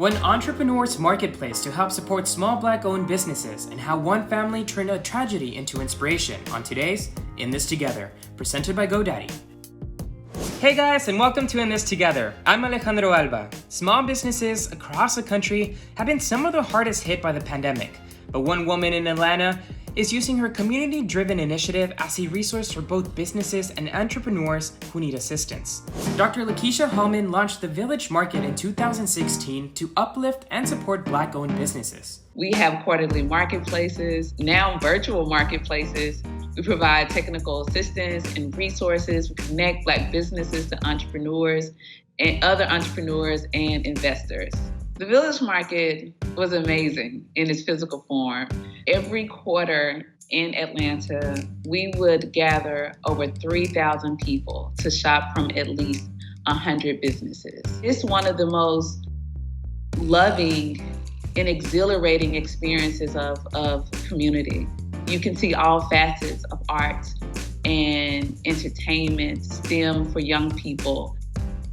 One entrepreneur's marketplace to help support small Black-owned businesses and how one family turned a tragedy into inspiration on today's In This Together, presented by GoDaddy. Hey guys, and welcome to In This Together. I'm Alejandro Alba. Small businesses across the country have been some of the hardest hit by the pandemic, but one woman in Atlanta is using her community-driven initiative as a resource for both businesses and entrepreneurs who need assistance. Dr. Lakeysha Hallmon launched the Village Market in 2016 to uplift and support Black-owned businesses. We have quarterly marketplaces, now virtual marketplaces. We provide technical assistance and resources. We connect Black businesses to entrepreneurs and other entrepreneurs and investors. The Village Market was amazing in its physical form. Every quarter in Atlanta, we would gather over 3,000 people to shop from at least 100 businesses. It's one of the most loving and exhilarating experiences of community. You can see all facets of art and entertainment, STEM for young people,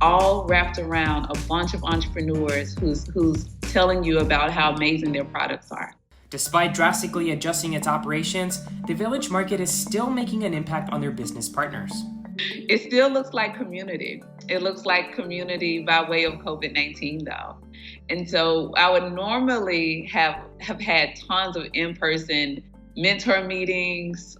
all wrapped around a bunch of entrepreneurs who's telling you about how amazing their products are. Despite drastically adjusting its operations, the Village Market is still making an impact on their business partners. It still looks like community. It looks like community by way of COVID-19 though. And so I would normally have had tons of in-person mentor meetings,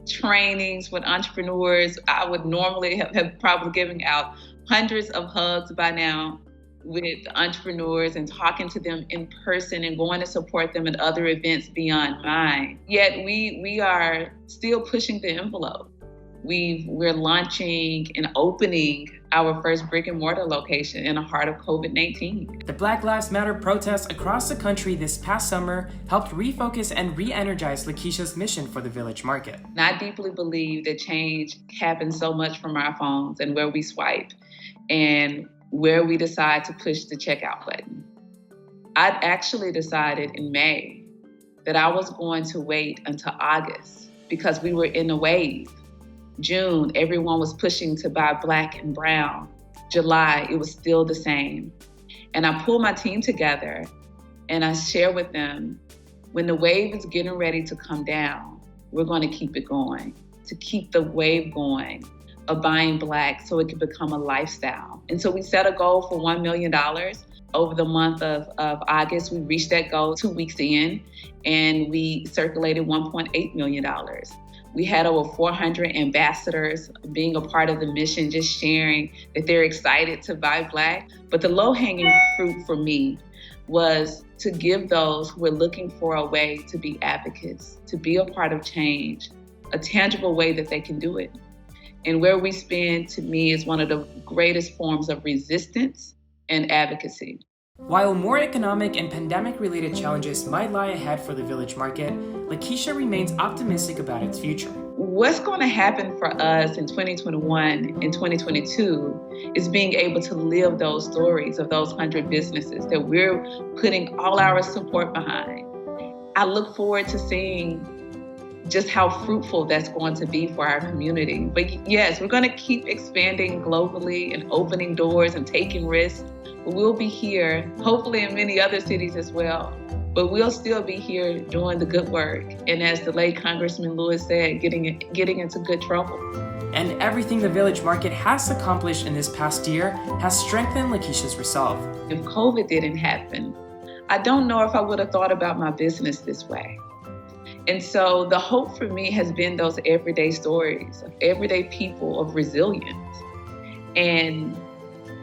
trainings with entrepreneurs. I would normally have probably given out hundreds of hugs by now with entrepreneurs and talking to them in person and going to support them at other events beyond mine. Yet we are still pushing the envelope. We're launching and opening our first brick and mortar location in the heart of COVID-19. The Black Lives Matter protests across the country this past summer helped refocus and re-energize Lakeysha's mission for the Village Market. And I deeply believe that change happens so much from our phones and where we swipe and where we decide to push the checkout button. I actually decided in May that I was going to wait until August because we were in a wave. June, everyone was pushing to buy Black and brown. July, it was still the same. And I pulled my team together and I shared with them, when the wave is getting ready to come down, we're going to keep it going, to keep the wave going of buying Black so it could become a lifestyle. And so we set a goal for $1 million. Over the month of August, we reached that goal 2 weeks in, and we circulated $1.8 million. We had over 400 ambassadors being a part of the mission, just sharing that they're excited to buy Black. But the low-hanging fruit for me was to give those who are looking for a way to be advocates, to be a part of change, a tangible way that they can do it. And where we spend, to me, is one of the greatest forms of resistance and advocacy. While more economic and pandemic-related challenges might lie ahead for the Village Market, Lakeysha remains optimistic about its future. What's going to happen for us in 2021 and 2022 is being able to live those stories of those 100 businesses that we're putting all our support behind. I look forward to seeing just how fruitful that's going to be for our community. But yes, we're going to keep expanding globally and opening doors and taking risks. But we'll be here, hopefully in many other cities as well. But we'll still be here doing the good work. And as the late Congressman Lewis said, getting into good trouble. And everything the Village Market has accomplished in this past year has strengthened Lakeysha's resolve. If COVID didn't happen, I don't know if I would have thought about my business this way. And so the hope for me has been those everyday stories of everyday people of resilience and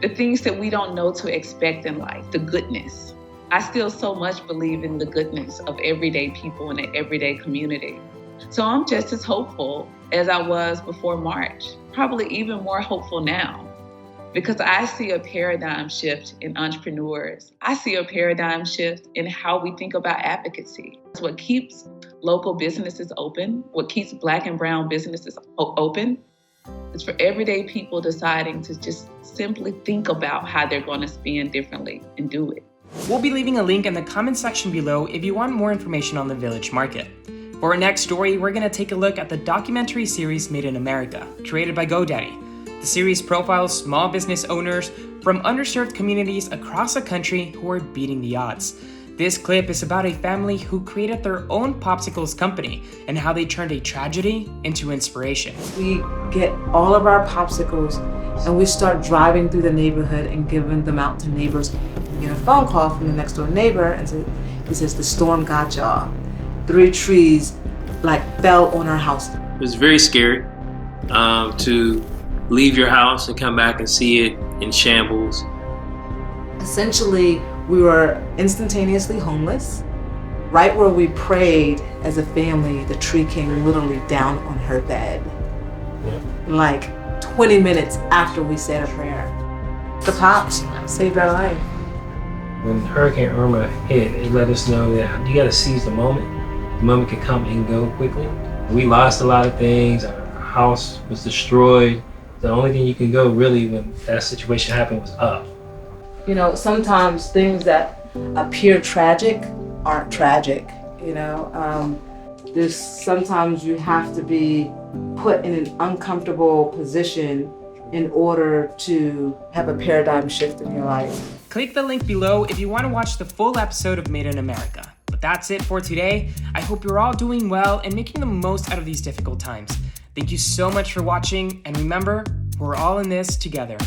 the things that we don't know to expect in life, the goodness. I still so much believe in the goodness of everyday people in the everyday community. So I'm just as hopeful as I was before March, probably even more hopeful now, because I see a paradigm shift in entrepreneurs. I see a paradigm shift in how we think about advocacy. It's what keeps local businesses open, what keeps Black and brown businesses open. It's for everyday people deciding to just simply think about how they're going to spend differently and do it. We'll be leaving a link in the comment section below if you want more information on the Village Market. For our next story, we're going to take a look at the documentary series Made in America, created by GoDaddy. The series profiles small business owners from underserved communities across the country who are beating the odds. This clip is about a family who created their own popsicles company and how they turned a tragedy into inspiration. We get all of our popsicles and we start driving through the neighborhood and giving them out to neighbors. We get a phone call from the next door neighbor and he says, the storm got y'all. 3 trees fell on our house. It was very scary to leave your house and come back and see it in shambles. Essentially, we were instantaneously homeless. Right where we prayed as a family, the tree came literally down on her bed. Like 20 minutes after we said a prayer. The pops saved our life. When Hurricane Irma hit, it let us know that you gotta seize the moment. The moment can come and go quickly. We lost a lot of things. Our house was destroyed. The only thing you can go really when that situation happened was up. You know, sometimes things that appear tragic aren't tragic, you know. There's sometimes you have to be put in an uncomfortable position in order to have a paradigm shift in your life. Click the link below if you want to watch the full episode of Made in America. But that's it for today. I hope you're all doing well and making the most out of these difficult times. Thank you so much for watching, and remember, we're all in this together.